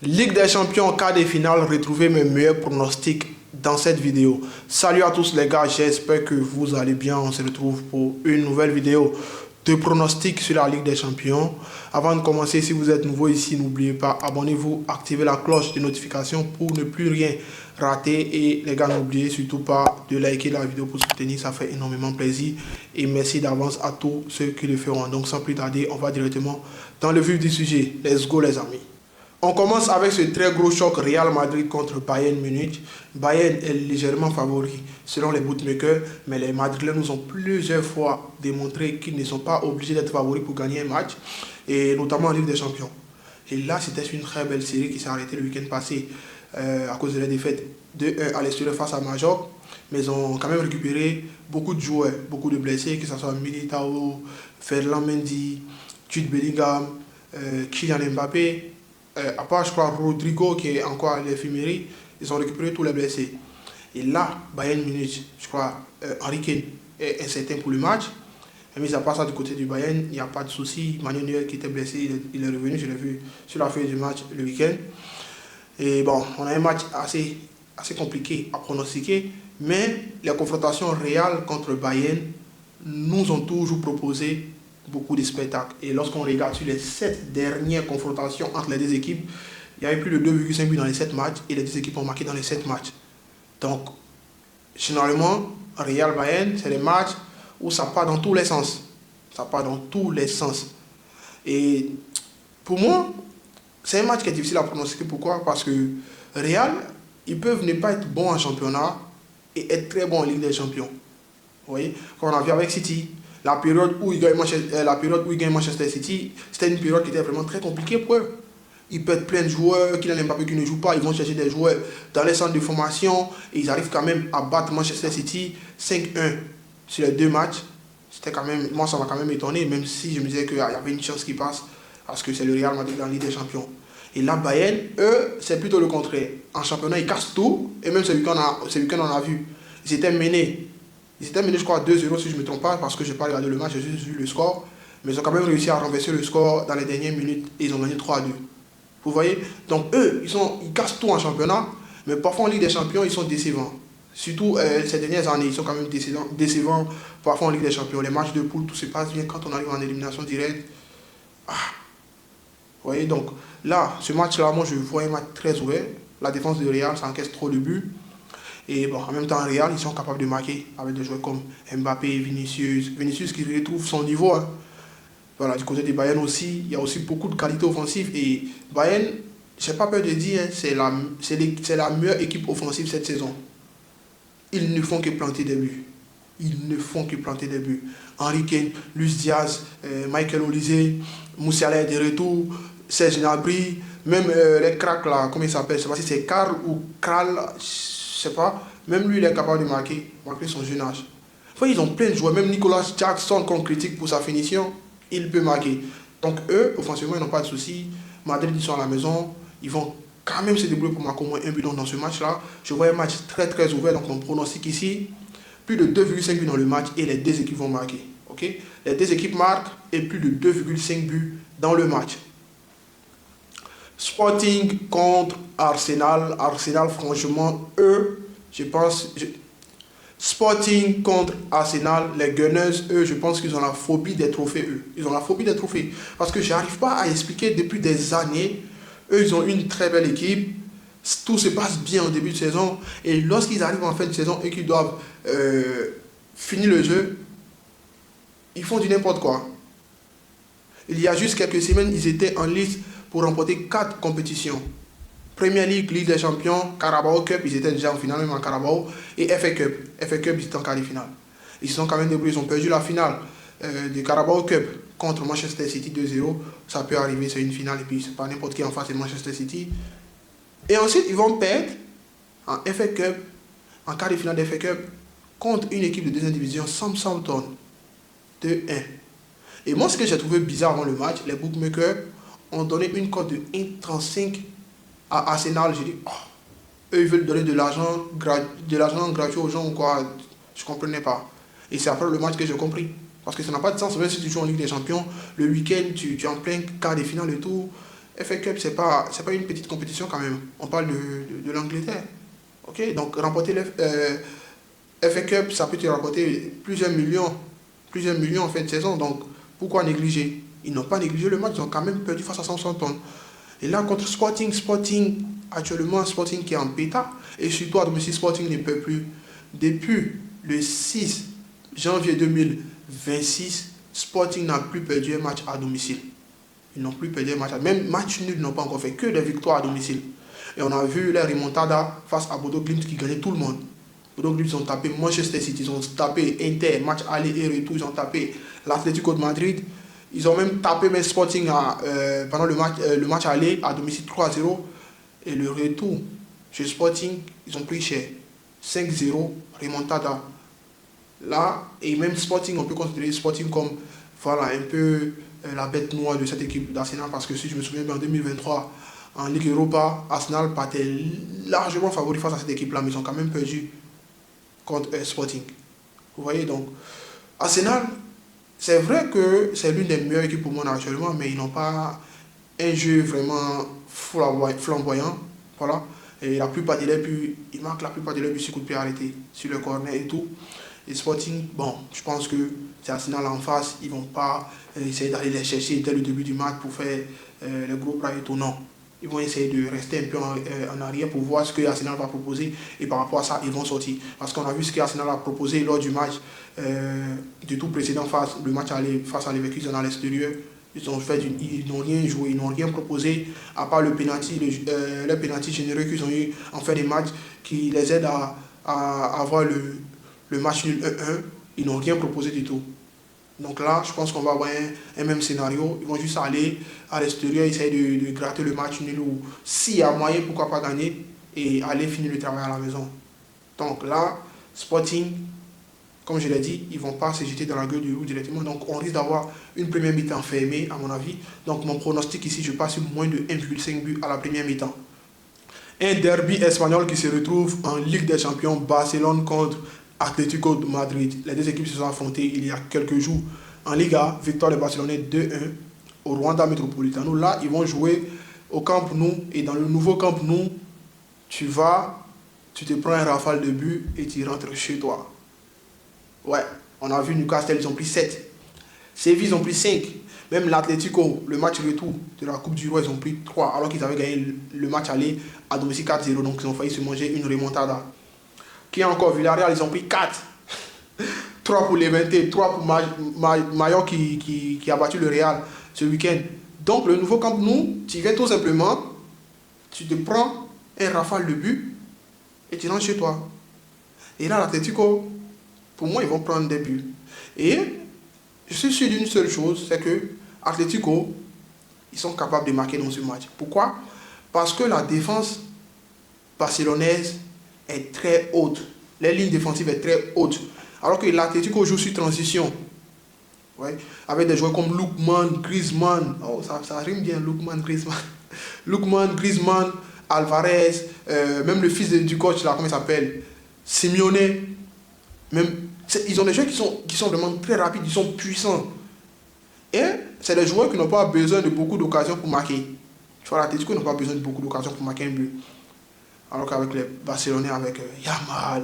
Ligue des champions, quart de finale, retrouvez mes meilleurs pronostics dans cette vidéo. Salut à tous les gars, j'espère que vous allez bien. On se retrouve pour une nouvelle vidéo de pronostics sur la Ligue des champions. Avant de commencer, si vous êtes nouveau ici, n'oubliez pas, abonnez-vous, activez la cloche de notification pour ne plus rien rater. Et les gars, n'oubliez surtout pas de liker la vidéo pour soutenir, ça fait énormément plaisir. Et merci d'avance à tous ceux qui le feront. Donc sans plus tarder, on va directement dans le vif du sujet. Let's go les amis. On commence avec ce très gros choc Real Madrid contre Bayern Munich. Bayern est légèrement favori selon les bookmakers, mais les Madrilènes nous ont plusieurs fois démontré qu'ils ne sont pas obligés d'être favoris pour gagner un match, et notamment en Ligue des Champions. Et là, c'était une très belle série qui s'est arrêtée le week-end passé à cause de la défaite 2-1 à l'extérieur face à Majorque. Mais ils ont quand même récupéré beaucoup de joueurs, beaucoup de blessés, que ce soit Militao, Ferland Mendy, Jude Bellingham, Kylian Mbappé. À part, je crois, Rodrigo qui est encore à l'infirmerie, ils ont récupéré tous les blessés. Et là, Bayern Munich, je crois, Harry Kane est incertain pour le match. Mais à part ça, du côté du Bayern, il n'y a pas de souci. Manuel Neuer qui était blessé, il est revenu, je l'ai vu sur la feuille du match le week-end. Et bon, on a un match assez compliqué à pronostiquer, mais les confrontations réelles contre Bayern nous ont toujours proposé beaucoup de spectacles. Et lorsqu'on regarde sur les 7 dernières confrontations entre les deux équipes, il y a eu plus de 2,5 buts dans les 7 matchs et les deux équipes ont marqué dans les 7 matchs. Donc, généralement, Real Bayern, c'est des matchs où ça part dans tous les sens. Ça part dans tous les sens. Et pour moi, c'est un match qui est difficile à pronostiquer. Pourquoi? Parce que Real, ils peuvent ne pas être bons en championnat et être très bons en Ligue des Champions. Vous voyez? Comme on a vu avec City. La période où ils gagnent Manchester City, c'était une période qui était vraiment très compliquée pour eux. Ils perdent plein de joueurs, Kylian Mbappé qui ne joue pas, ils vont chercher des joueurs dans les centres de formation et ils arrivent quand même à battre Manchester City 5-1 sur les 2 matchs. C'était quand même, moi ça m'a quand même étonné, même si je me disais qu'il y avait une chance qui passe parce que c'est le Real Madrid dans la Ligue des Champions. Et là, Bayern, eux, c'est plutôt le contraire. En championnat, ils cassent tout et même ce week-end, on a vu, ils étaient menés. Ils étaient menés, je crois, 2-0 si je ne me trompe pas, parce que je n'ai pas regardé le match, j'ai juste vu le score. Mais ils ont quand même réussi à renverser le score dans les dernières minutes et ils ont gagné 3-2. Vous voyez? Donc eux, ils cassent tout en championnat, mais parfois en Ligue des Champions, ils sont décevants. Surtout ces dernières années, ils sont quand même décevants parfois en Ligue des Champions. Les matchs de poule, tout se passe bien. Quand on arrive en élimination directe, vous voyez? Donc là, ce match-là, moi je vois un match très ouvert. La défense de Real, ça encaisse trop de buts. Et bon, en même temps, Real, ils sont capables de marquer avec des joueurs comme Mbappé, Vinicius qui retrouve son niveau. Hein. Voilà, du côté des Bayern aussi, il y a aussi beaucoup de qualité offensive. Et Bayern, je n'ai pas peur de dire, hein, c'est la meilleure équipe offensive cette saison. Ils ne font que planter des buts. Ils ne font que planter des buts. Harry Kane, Luis Diaz, Michael Olise, Musiala de retour, Serge Gnabry, même les cracks là, comment il s'appelle, je ne sais pas si c'est Karl ou Kral, je sais pas, même lui il est capable de marquer malgré son jeune âge. Enfin, ils ont plein de joueurs, même Nicolas Jackson qu'on critique pour sa finition, il peut marquer. Donc eux, offensivement, ils n'ont pas de soucis. Madrid, ils sont à la maison, ils vont quand même se débrouiller pour marquer au moins un but dans ce match-là. Je vois un match très très ouvert, donc on pronostique ici plus de 2,5 buts dans le match et les deux équipes vont marquer. Okay? Les deux équipes marquent et plus de 2,5 buts dans le match. Sporting contre Arsenal. Arsenal, franchement, eux, je pense... Sporting contre Arsenal, les Gunners, eux, je pense qu'ils ont la phobie des trophées, eux. Ils ont la phobie des trophées. Parce que je n'arrive pas à expliquer depuis des années. Eux, ils ont une très belle équipe. Tout se passe bien au début de saison. Et lorsqu'ils arrivent en fin de saison et qu'ils doivent finir le jeu, ils font du n'importe quoi. Il y a juste quelques semaines, ils étaient en liste pour remporter 4 compétitions. Premier League, Ligue des Champions, Carabao Cup, ils étaient déjà en finale, même en Carabao, et FA Cup. FA Cup, ils étaient en quart de finale. Ils se sont quand même débrouillés, ils ont perdu la finale du Carabao Cup contre Manchester City 2-0. Ça peut arriver, c'est une finale, et puis c'est pas n'importe qui en face de Manchester City. Et ensuite, ils vont perdre en FA Cup, en quart de finale de FA Cup, contre une équipe de deuxième division, Southampton, 2-1. Et moi, ce que j'ai trouvé bizarre avant le match, les bookmakers ont donné une cote de 1,35 à Arsenal. J'ai dit, oh, eux, ils veulent donner de l'argent gratuit aux gens ou quoi. Je ne comprenais pas. Et c'est après le match que j'ai compris. Parce que ça n'a pas de sens. Même si tu joues en Ligue des Champions, le week-end, tu es en plein quart de finale et tout. FA Cup, c'est pas une petite compétition quand même. On parle de l'Angleterre. Ok, donc remporter le FA Cup, ça peut te rapporter plusieurs millions en fin de saison. Donc pourquoi négliger? Ils n'ont pas négligé le match, ils ont quand même perdu face à Southampton. Et là, contre Sporting, actuellement, Sporting qui est en pétard. Et surtout, à domicile, Sporting ne peut plus. Depuis le 6 janvier 2026, Sporting n'a plus perdu un match à domicile. Ils n'ont plus perdu un match. Même match nul, ils n'ont pas encore fait que des victoires à domicile. Et on a vu les remontada face à Bodo Glimt qui gagnait tout le monde. Bodo Glimt, ils ont tapé Manchester City, ils ont tapé Inter, match aller et retour, ils ont tapé l'Atlético de Madrid. Ils ont même tapé même Sporting pendant le match aller à domicile 3-0. Et le retour chez Sporting, ils ont pris cher. 5-0, remontada. Là, et même Sporting, on peut considérer Sporting comme voilà, un peu la bête noire de cette équipe d'Arsenal. Parce que si je me souviens bien, en 2023, en Ligue Europa, Arsenal partait largement favori face à cette équipe-là, mais ils ont quand même perdu contre Sporting. Vous voyez donc, Arsenal, c'est vrai que c'est l'une des meilleures équipes au monde actuellement, mais ils n'ont pas un jeu vraiment flamboyant. Voilà. Et la plupart des buts, ils marquent la plupart des buts sur coup de pied arrêté, sur le corner et tout. Et Sporting, bon, je pense que c'est Arsenal en face, ils ne vont pas essayer d'aller les chercher dès le début du match pour faire le gros plat et tout, non. Ils vont essayer de rester un peu en arrière pour voir ce que Arsenal va proposer et par rapport à ça, ils vont sortir. Parce qu'on a vu ce qu'Arsenal a proposé lors du match du tout précédent, le match face à Leverkusen à l'extérieur. Ils n'ont rien joué, ils n'ont rien proposé à part le penalty généreux qu'ils ont eu en fin de match qui les aide à avoir le match nul 1-1. Ils n'ont rien proposé du tout. Donc là, je pense qu'on va avoir un même scénario. Ils vont juste aller à l'extérieur, essayer de gratter le match nul ou s'il y a moyen, pourquoi pas gagner et aller finir le travail à la maison. Donc là, Sporting, comme je l'ai dit, ils ne vont pas se jeter dans la gueule du loup directement. Donc on risque d'avoir une première mi-temps fermée, à mon avis. Donc mon pronostic ici, je passe sur moins de 1,5 but à la première mi-temps. Un derby espagnol qui se retrouve en Ligue des Champions, Barcelone contre Atlético de Madrid. Les deux équipes se sont affrontées il y a quelques jours en Liga. Victoire de Barcelone 2-1 au Rwanda Metropolitano. Là, ils vont jouer au Camp Nou. Et dans le nouveau Camp Nou, tu te prends un rafale de but et tu rentres chez toi. Ouais, on a vu Newcastle, ils ont pris 7. Séville, ils ont pris 5. Même l'Atlético, le match retour de la Coupe du Roi, ils ont pris 3. Alors qu'ils avaient gagné le match aller à domicile 4-0. Donc ils ont failli se manger une remontada. Qui est encore Villarreal, ils ont pris 4. 3 pour Levante, 3 pour Mallorca qui a battu le Real ce week-end. Donc le nouveau Camp Nou, tu viens tout simplement, tu te prends un rafale de but et tu rentres chez toi. Et là, l'Atlético, pour moi, ils vont prendre des buts. Et je suis sûr d'une seule chose, c'est que Atlético, ils sont capables de marquer dans ce match. Pourquoi? Parce que la défense barcelonaise est très haute. Les lignes défensives est très haute. Alors que l'Atlético joue sur transition. Ouais, avec des joueurs comme Lookman, Griezmann. Oh, ça rime bien, Lookman, Griezmann. Lookman, Griezmann, Alvarez, même le fils du coach, là, comment il s'appelle? Simeone. Ils ont des joueurs qui sont vraiment très rapides, ils sont puissants. Et c'est des joueurs qui n'ont pas besoin de beaucoup d'occasions pour marquer. Tu vois, l'Atlético n'a pas besoin de beaucoup d'occasions pour marquer un but. Alors qu'avec les Barcelonais, avec Yamal,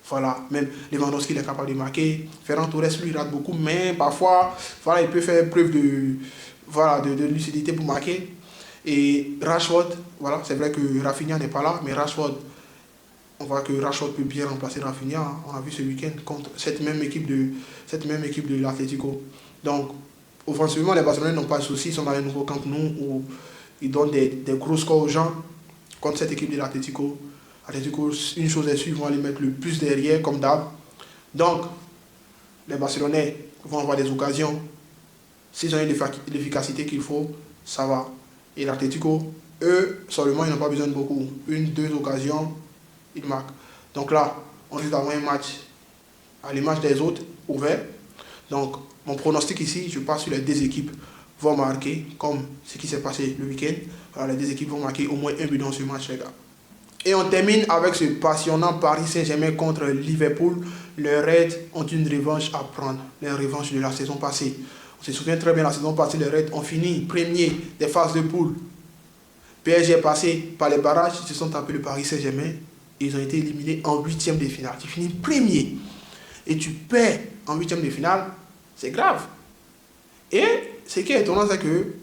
voilà, même Lewandowski, il est capable de marquer. Ferran Torres, lui, rate beaucoup, mais parfois, voilà, il peut faire preuve de lucidité pour marquer. Et Rashford, voilà, c'est vrai que Rafinha n'est pas là, mais Rashford, on voit que Rashford peut bien remplacer Rafinha. Hein. On a vu ce week-end contre cette même équipe de l'Atlético. Donc, offensivement, les Barcelonais n'ont pas de soucis. Ils sont dans un nouveau Camp Nou où ils donnent des gros scores aux gens contre cette équipe de l'Atlético. Atlético, une chose est sûre, ils vont aller mettre le plus derrière, comme d'hab. Donc, les Barcelonais vont avoir des occasions. S'ils ont l'efficacité qu'il faut, ça va. Et l'Atlético, eux, seulement, ils n'ont pas besoin de beaucoup. 1-2 occasions, ils marquent. Donc là, on risque d'avoir un match à l'image des autres, ouvert. Donc, mon pronostic ici, je passe sur les deux équipes vont marquer, comme ce qui s'est passé le week-end. Alors, les deux équipes vont marquer au moins un but dans ce match, les gars. Et on termine avec ce passionnant Paris Saint-Germain contre Liverpool. Les Reds ont une revanche à prendre, la revanche de la saison passée. On se souvient très bien, la saison passée, les Reds ont fini premier des phases de poule PSG est passé par les barrages, ils se sont tapés le Paris Saint-Germain. Ils ont été éliminés en huitième de finale. Tu finis premier et tu perds en huitième de finale, c'est grave. Et ce qui est étonnant, c'est que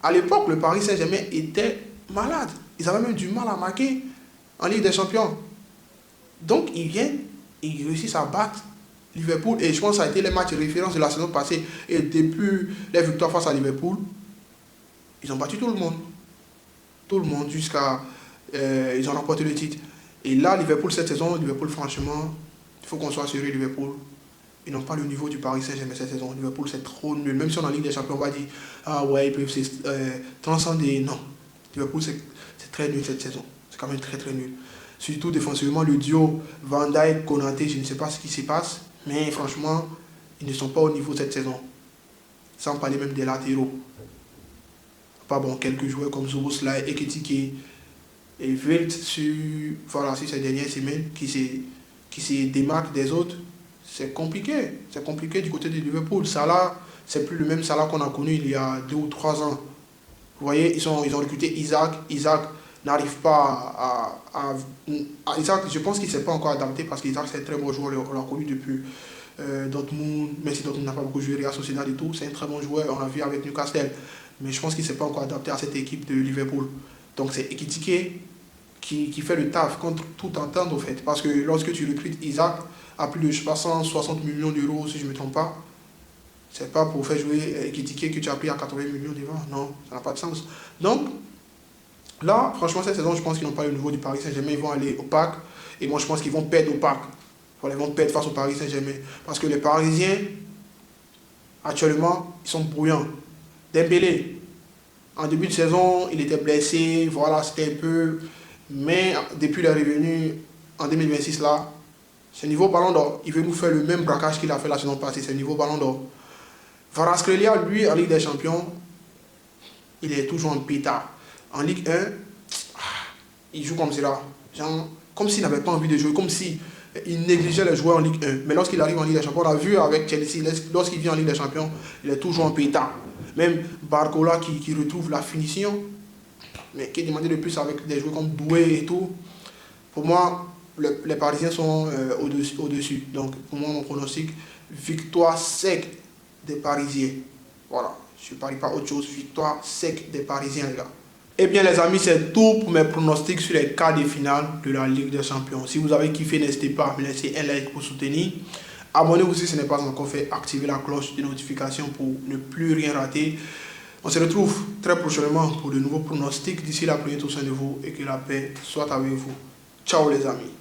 à l'époque, le Paris Saint-Germain était malade. Ils avaient même du mal à marquer en Ligue des Champions. Donc, ils viennent, ils réussissent à battre Liverpool. Et je pense que ça a été les matchs de référence de la saison passée. Et depuis les victoires face à Liverpool, ils ont battu tout le monde. Tout le monde jusqu'à... ils ont remporté le titre. Et là, Liverpool, cette saison, Liverpool, franchement, il faut qu'on soit sérieux, Liverpool. Ils n'ont pas le niveau du Paris Saint-Germain cette saison. Liverpool, c'est trop nul. Même si on est en Ligue des Champions, on va dire, ah ouais, ils peuvent transcender. Non. Liverpool, c'est très nul cette saison. C'est quand même très, très nul. Surtout défensivement, le duo Van Dijk, Konaté, je ne sais pas ce qui se passe. Mais franchement, ils ne sont pas au niveau cette saison. Sans parler même des latéraux. Pas bon, quelques joueurs comme Szoboszlai, Ekitike et Wild sur ces dernières semaines qui se démarquent des autres. C'est compliqué. C'est compliqué du côté de Liverpool. Salah, c'est plus le même Salah qu'on a connu il y a 2 ou 3 ans. Vous voyez, ils ont recruté Isaac. Isaac n'arrive pas Isaac, je pense qu'il ne s'est pas encore adapté parce qu'Isaac, c'est un très bon joueur. On l'a connu depuis Dortmund, même si Dortmund n'a pas beaucoup joué, Real Sociedad et tout. C'est un très bon joueur. On l'a vu avec Newcastle. Mais je pense qu'il ne s'est pas encore adapté à cette équipe de Liverpool. Donc c'est Ekitike qui fait le taf contre tout entendre au fait. Parce que lorsque tu recrutes Isaac à plus de 160 millions d'euros, si je ne me trompe pas, c'est pas pour faire jouer Ekitike que tu as pris à 80 millions devant. Non, ça n'a pas de sens. Donc, là, franchement, cette saison, je pense qu'ils n'ont pas le niveau du Paris Saint-Germain. Ils vont aller au Parc. Et moi, je pense qu'ils vont perdre au Parc. Voilà, ils vont perdre face au Paris Saint-Germain. Parce que les Parisiens, actuellement, ils sont brouillants. Dembélé, en début de saison, il était blessé. Voilà, c'était un peu... Mais depuis le revenu en 2026, là, c'est niveau Ballon d'Or. Il veut nous faire le même braquage qu'il a fait la saison passée. C'est niveau Ballon d'Or. Kvaratskhelia, lui, en Ligue des Champions, il est toujours en pétard. En Ligue 1, il joue comme cela. Genre, comme s'il n'avait pas envie de jouer, comme s'il négligeait les joueurs en Ligue 1. Mais lorsqu'il arrive en Ligue des Champions, on a vu avec Chelsea, lorsqu'il vient en Ligue des Champions, il est toujours en pétard. Même Barcola qui retrouve la finition, mais qui est demandé de plus avec des joueurs comme Doué et tout. Pour moi, les Parisiens sont au-dessus. Donc, pour moi, mon pronostic, victoire sec des Parisiens. Voilà, je ne parie pas autre chose. Victoire sec des Parisiens, les gars. Eh bien, les amis, c'est tout pour mes pronostics sur les quarts de finale de la Ligue des Champions. Si vous avez kiffé, n'hésitez pas à me laisser un like pour soutenir. Abonnez-vous si ce n'est pas encore fait. Activez la cloche de notification pour ne plus rien rater. On se retrouve très prochainement pour de nouveaux pronostics. D'ici là, prenez tout soin de vous et que la paix soit avec vous. Ciao les amis.